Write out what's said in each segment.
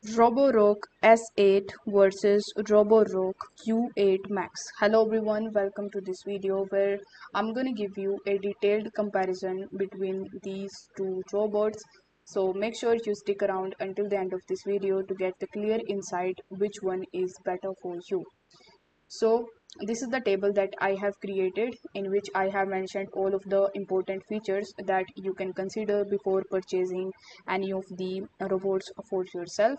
Roborock S8 versus Roborock Q8 Max. Hello everyone, welcome to this video where I'm going to give you a detailed comparison between these two robots. So make sure you stick around until the end of this video to get the clear insight which one is better for you. So this is the table that I have created in which I have mentioned all of the important features that you can consider before purchasing any of the robots for yourself.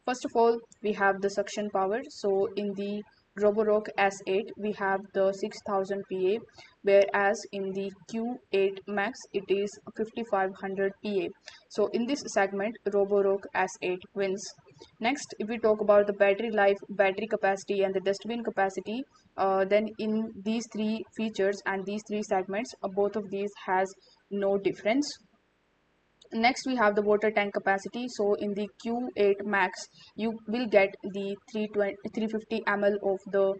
First of all, we have the suction power. So in the Roborock S8 we have the 6000 PA, whereas in the Q8 Max it is 5500 PA. So in this segment Roborock S8 wins. Next, if we talk about the battery life, battery capacity and the dustbin capacity, then in these three features and these three segments, both of these has no difference. Next, we have the water tank capacity. So in the Q8 Max you will get the 350 ml of the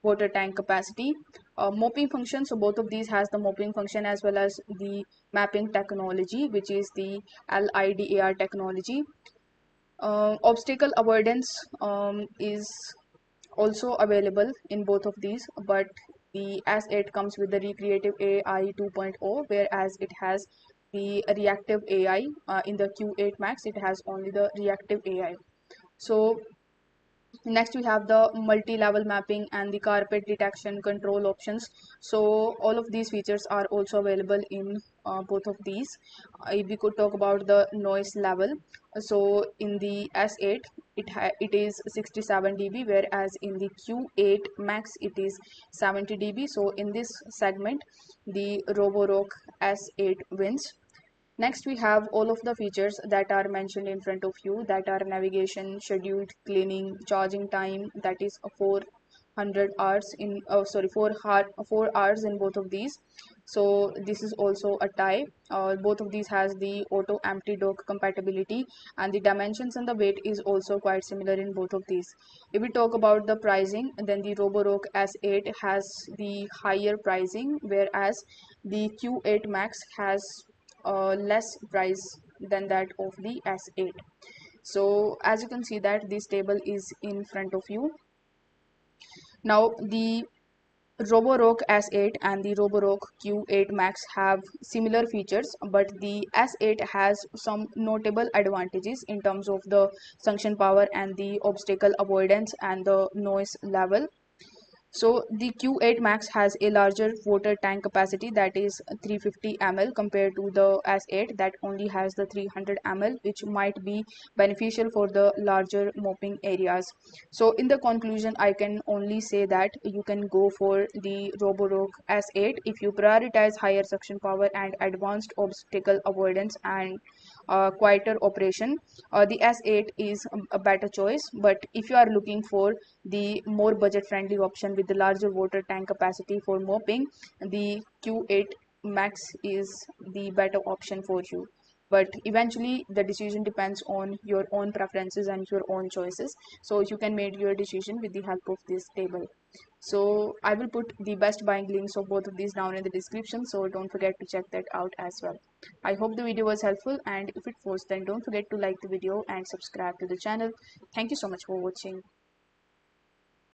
water tank capacity. Mopping function, so both of these has the mopping function as well as the mapping technology, which is the LIDAR technology. Obstacle avoidance is also available in both of these, but the S8 comes with the recreative AI 2.0, whereas it has the reactive AI. In the Q8 Max it has only the reactive AI. So next we have the multi-level mapping and the carpet detection control options. So all of these features are also available in both of these. If we could talk about the noise level, so in the S8 it is 67 dB, whereas in the Q8 Max it is 70 dB. So in this segment the Roborock S8 wins. Next, we have all of the features that are mentioned in front of you, that are navigation, scheduled cleaning, charging time, that is 400 hours in 4 hours in both of these. So this is also a tie. Both of these has the auto empty dock compatibility, and the dimensions and the weight is also quite similar in both of these. If we talk about the pricing, then the Roborock S8 has the higher pricing, whereas the Q8 Max has less price than that of the S8. So as you can see that this table is in front of you. Now the Roborock S8 and the Roborock Q8 Max have similar features, but the S8 has some notable advantages in terms of the suction power and the obstacle avoidance and the noise level. So the Q8 Max has a larger water tank capacity, that is 350 ml, compared to the S8 that only has the 300 ml, which might be beneficial for the larger mopping areas. So in the conclusion, I can only say that you can go for the Roborock S8 if you prioritize higher suction power and advanced obstacle avoidance and quieter operation. The S8 is a better choice, but if you are looking for the more budget friendly option with the larger water tank capacity for mopping, the Q8 Max is the better option for you. But eventually the decision depends on your own preferences and your own choices, so you can make your decision with the help of this table. So I will put the best buying links of both of these down in the description, so don't forget to check that out as well. I hope the video was helpful, and if it was, then don't forget to like the video and subscribe to the channel. Thank you so much for watching.